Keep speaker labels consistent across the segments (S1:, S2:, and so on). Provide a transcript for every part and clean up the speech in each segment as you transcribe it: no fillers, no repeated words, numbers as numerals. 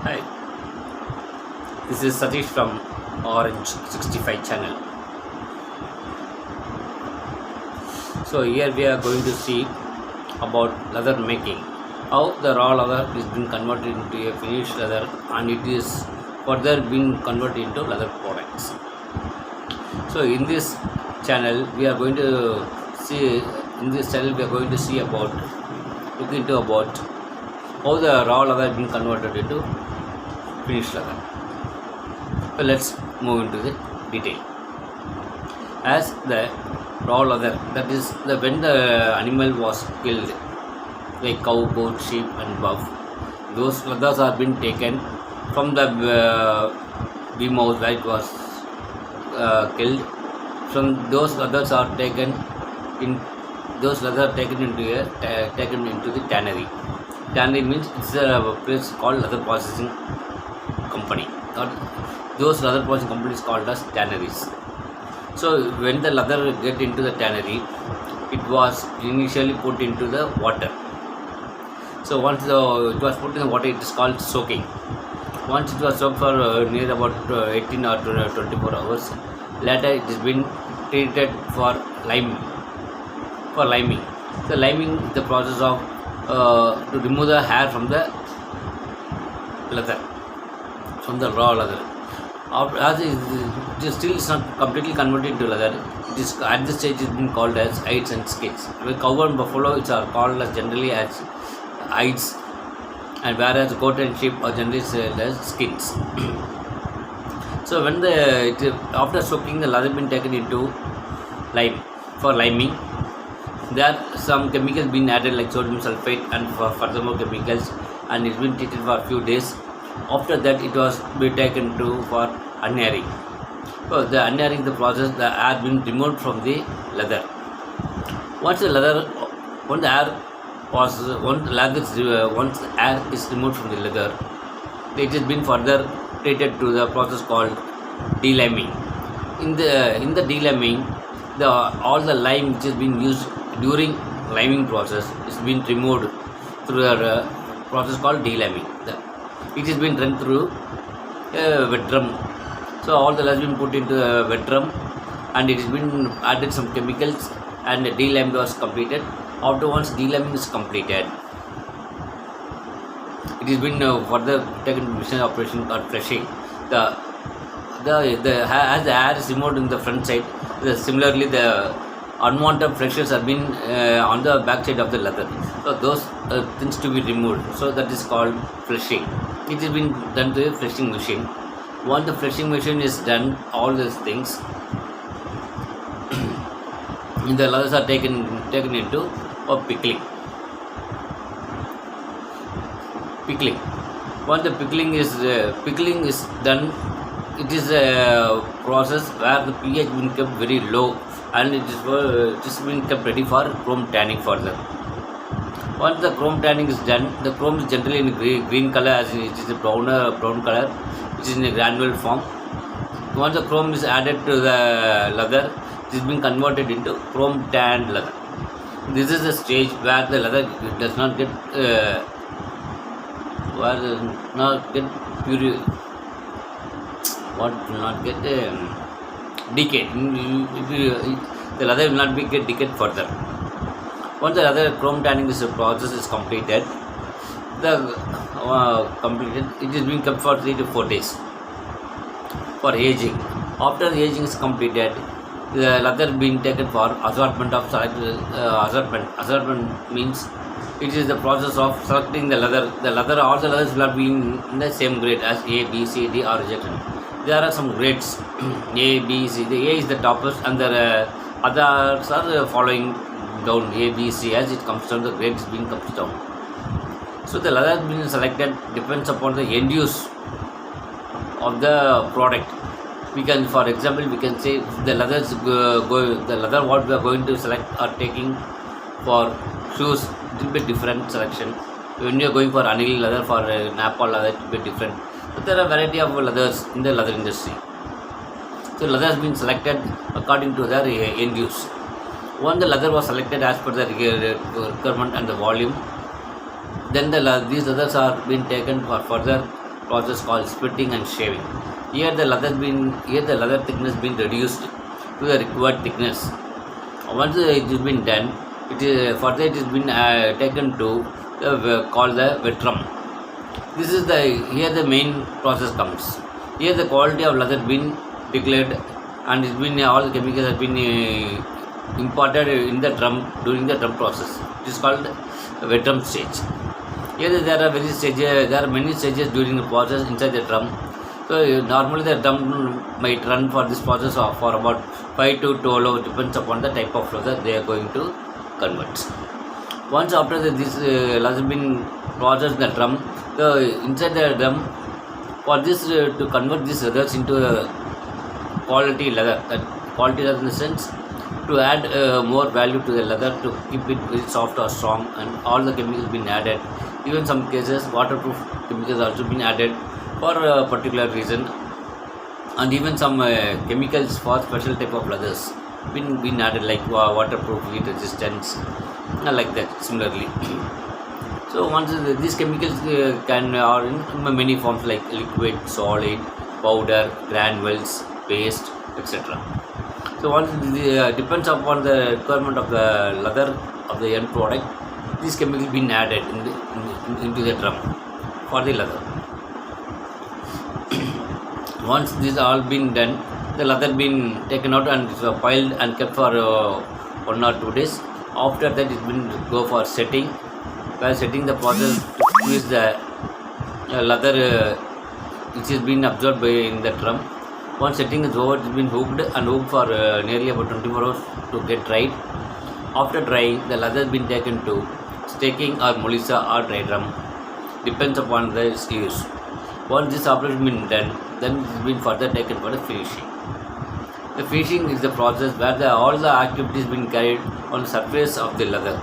S1: Hi, this is Satish from Orange 65 channel. So here we are going to see about leather making, how the raw leather is being converted into a finished leather and it is further being converted into leather products. So in this channel we are going to see about look into about how the raw leather is being converted into finished leather. So let's move into the detail. As the raw leather, that is when the animal was killed, like cow, goat, sheep and buff, those leathers are being taken from the behemoth where it was killed. From those leathers are taken in taken into the tannery. Tannery means it's a place called leather processing company, or those leather processing companies called as tanneries. So when the leather get into the tannery, it was initially put into the water. So once it was put in the water, it is called soaking. Once it was soaked for near about 18 or 24 hours, later it has been treated for liming. So liming is the process of to remove the hair from the leather, from the raw leather. As it is still is not completely converted into leather, it is at this stage is being called as hides and skins. With cow and buffalo, which are called as generally as hides, and whereas goat and sheep are generally said as skins. So when after soaking, the leather been taken into lime for liming, there are some chemicals being added like sodium sulfate and furthermore chemicals, and it's been treated for a few days. After that, it was be taken to for unyering. So the unyering, the process, the air being removed from the leather. Once the air is removed from the leather, it has been further treated to the process called deliming. In the deliming, all the lime which has been used during liming process is being removed through a process called deliming. It has been run through a wet drum. So all the lime has been put into a wet drum and it has been added some chemicals and the deliming was completed. After once deliming is completed, it has been further taken to machine operation or fleshing. As the hair is removed in the front side, similarly the unwanted fleshes have been on the back side of the leather. So those things to be removed. So that is called fleshing. It has been done to a fleshing machine. Once the fleshing machine is done, all these things, the leathers are taken into pickling. Once the pickling is done, it is a process where the pH been kept very low and it is been kept ready for chrome tanning further. Once the chrome tanning is done, the chrome is generally in green color, as it is a brown color, which is in a granule form. Once the chrome is added to the leather, it is being converted into chrome tanned leather. This is the stage where the leather does not get decayed. The leather will not get decayed further. Once the leather chrome tanning process is completed, it is being kept for 3 to 4 days for aging. After the aging is completed, the leather being taken for assortment of assortment means it is the process of selecting the leather. All the leathers will be in the same grade as A, B, C, D or rejection. There are some grades A, B, C. The A is the toppest and the others are following down A, B, C. As it comes down, the grades being comes down. So the leather being selected depends upon the end use of the product. For example, we can say the leather what we are going to select or taking for shoes, little bit different selection. When you are going for anil leather, for Nepal leather, it will be different. So there are variety of leathers in the leather industry. So leather has been selected according to their end use. Once the leather was selected as per the requirement and the volume, then these leathers are being taken for further process called splitting and shaving. Here the leather thickness been reduced to the required thickness. Once it has been done, further it has been taken to called the wet drum. This is here the main process comes. Here the quality of leather been declared, and it's been all the chemicals have been imported in the drum during the drum process. It is called wet drum stage. Here there are many stages during the process inside the drum. So normally the drum might run for this process for about 5 to 12 hours, depends upon the type of leather they are going to convert. Once after this leather been processed in the drum, inside the drum, for this to convert these leathers into a quality leather, quality leather in the sense to add more value to the leather, to keep it very soft or strong, and all the chemicals been added. Even some cases waterproof chemicals also been added for a particular reason, and even some chemicals for special type of leathers been added, like waterproof, heat resistance, like that similarly. So once these chemicals are in many forms, like liquid, solid, powder, granules, paste, etc. So once depends upon the requirement of the leather of the end product, these chemicals been added into the drum for the leather. Once this all been done, the leather been taken out and piled and kept for 1 or 2 days. After that, it been go for setting. While setting, the process to squeeze the leather which is been absorbed in the drum. Once setting is over, it has been hooked for nearly about 24 hours to get dried. After drying, the leather has been taken to staking or mulisa or dry drum, depends upon the use. Once this operation has been done, then it has been further taken for the finishing. The finishing is the process where all the activities been carried on the surface of the leather.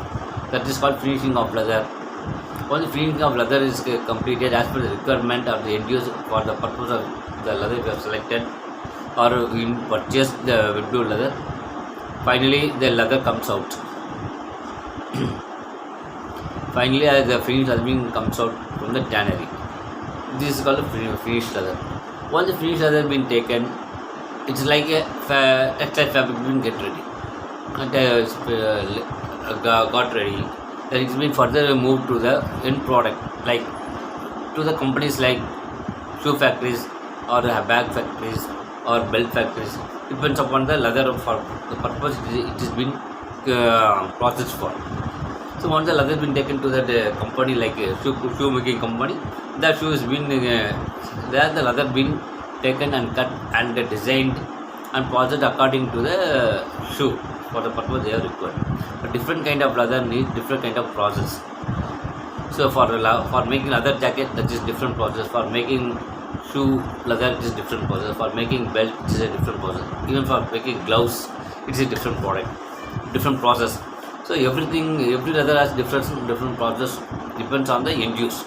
S1: That is called finishing of leather. Once the finishing of leather is completed as per the requirement of the end user for the purpose of the leather you have selected or you purchased the wet blue leather, finally the leather comes out. Finally, the finished leather comes out from the tannery. This is called a finished leather. Once the finished leather has been taken, it's like a textile fabric being get ready. Got ready. Then it's been further moved to the end product, like to the companies like shoe factories or bag factories or belt factories. Depends upon the leather for the purpose it is been processed for. So once the leather has been taken to that company, like a shoe making company, the shoe has been there. The leather been taken and cut and designed and processed according to the shoe for the purpose they are required. A different kind of leather needs different kind of process. So for making leather jacket, that is different process. For making shoe leather, it is different process. For making belt, it is a different process. Even for making gloves, it is a different product, different process. So every leather has different process, depends on the end use.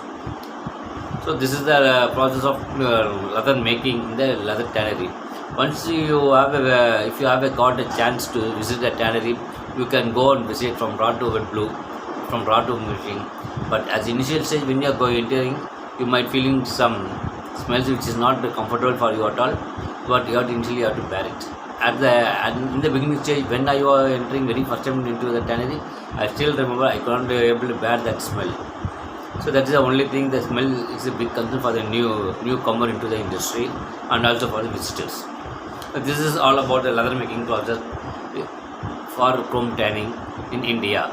S1: So this is the process of leather making in the leather tannery. Once you have if you have got a chance to visit the tannery, you can go and visit from raw to wet blue, from raw to machine. But as initial stage, when you are entering, you might feeling some smells which is not comfortable for you at all. But you have to initially have to bear it. In the beginning stage, when I was entering very first time into the tannery, I still remember I couldn't be able to bear that smell. So that is the only thing. The smell is a big concern for the newcomer into the industry and also for the visitors. This is all about the leather making process for chrome tanning in India.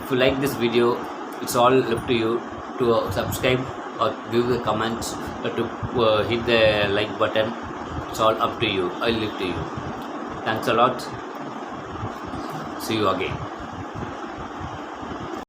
S1: If you like this video, it's all left to you to subscribe or give the comments or to hit the like button. It's all up to you. I'll leave to you. Thanks a lot. See you again.